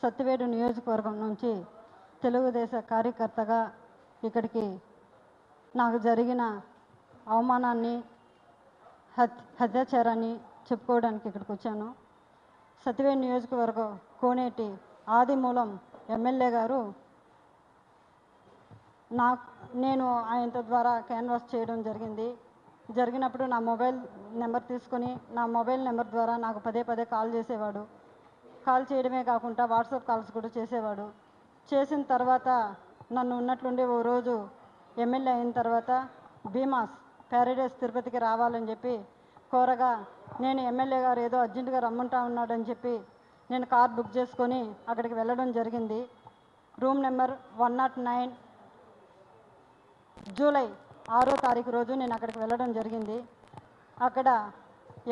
సత్తివేడు నియోజకవర్గం నుంచి తెలుగుదేశ కార్యకర్తగా ఇక్కడికి నాకు జరిగిన అవమానాన్ని అత్యాచారాన్ని చెప్పుకోవడానికి ఇక్కడికి వచ్చాను. సత్తివేడు నియోజకవర్గం కోనేటి ఆదిమూలం ఎమ్మెల్యే గారు నేను ఆయనతో ద్వారా క్యాన్వాస్ చేయడం జరిగినప్పుడు నా మొబైల్ నెంబర్ తీసుకొని నా మొబైల్ నెంబర్ ద్వారా నాకు పదే కాల్ చేసేవాడు. కాల్ చేయడమే కాకుండా వాట్సాప్ కాల్స్ కూడా చేసేవాడు. చేసిన తర్వాత నన్ను ఉన్నట్లుండి ఓ రోజు ఎమ్మెల్యే అయిన తర్వాత భీమాస్ ప్యారడైస్ తిరుపతికి రావాలని చెప్పి కోరగా నేను ఎమ్మెల్యే గారు ఏదో అర్జెంటుగా రమ్మంటా ఉన్నాడని చెప్పి నేను కార్ బుక్ చేసుకొని అక్కడికి వెళ్ళడం జరిగింది. రూమ్ నెంబర్ 109 జూలై 6వ తారీఖు రోజు నేను అక్కడికి వెళ్ళడం జరిగింది. అక్కడ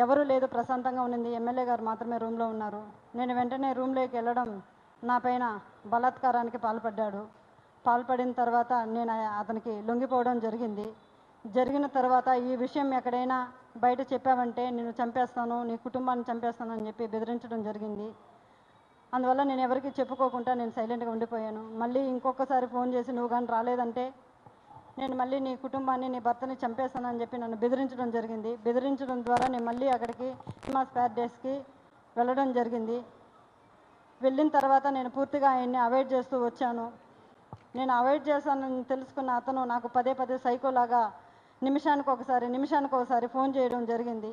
ఎవరూ లేదు, ప్రశాంతంగా ఉన్నింది. ఎమ్మెల్యే గారు మాత్రమే రూమ్లో ఉన్నారు. నేను వెంటనే రూమ్లోకి వెళ్ళడం నా పైన బలాత్కారానికి పాల్పడిన తర్వాత నేను అతనికి లొంగిపోవడం జరిగిన తర్వాత ఈ విషయం ఎక్కడైనా బయట చెప్పావంటే నేను చంపేస్తాను, నీ కుటుంబాన్ని చంపేస్తాను అని చెప్పి బెదిరించడం జరిగింది. అందువల్ల నేను ఎవరికి చెప్పుకోకుండా నేను సైలెంట్గా ఉండిపోయాను. మళ్ళీ ఇంకొకసారి ఫోన్ చేసి నువ్వు కానీ రాలేదంటే నేను మళ్ళీ నీ కుటుంబాన్ని నీ భర్తని చంపేస్తానని చెప్పి నన్ను బెదిరించడం జరిగింది. బెదిరించడం ద్వారా నేను మళ్ళీ అక్కడికి భీమాస్ ప్యారడైస్కి వెళ్ళడం జరిగింది. వెళ్ళిన తర్వాత నేను పూర్తిగా ఆయన్ని అవాయిడ్ చేస్తూ వచ్చాను. నేను అవాయిడ్ చేశానని తెలుసుకున్న అతను నాకు పదే సైకోలాగా నిమిషానికి ఒకసారి ఫోన్ చేయడం జరిగింది.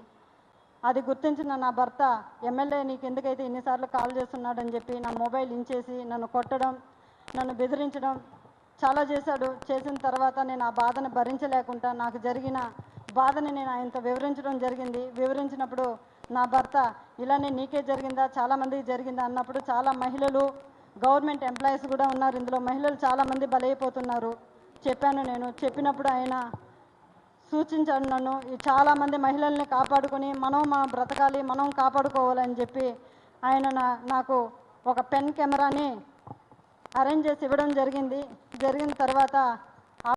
అది గుర్తించిన నా భర్త ఎమ్మెల్యే నీకు ఎందుకైతే ఇన్నిసార్లు కాల్ చేస్తున్నాడని చెప్పి నా మొబైల్ ఇంచేసి నన్ను కొట్టడం, నన్ను బెదిరించడం చాలా చేశాడు. చేసిన తర్వాత నేను ఆ బాధను భరించలేకుండా నాకు జరిగిన బాధని నేను ఆయనతో వివరించినప్పుడు నా భర్త ఇలానే నీకే జరిగిందా, చాలామందికి జరిగిందా అన్నప్పుడు చాలా మహిళలు గవర్నమెంట్ ఎంప్లాయీస్ కూడా ఉన్నారు, ఇందులో మహిళలు చాలామంది బలైపోతున్నారు చెప్పినప్పుడు ఆయన సూచించాడు నన్ను చాలామంది మహిళల్ని కాపాడుకొని మనం బ్రతకాలి, మనం కాపాడుకోవాలని చెప్పి ఆయన నాకు ఒక పెన్ కెమెరాని అరేంజ్ చేసి ఇవ్వడం జరిగిన తర్వాత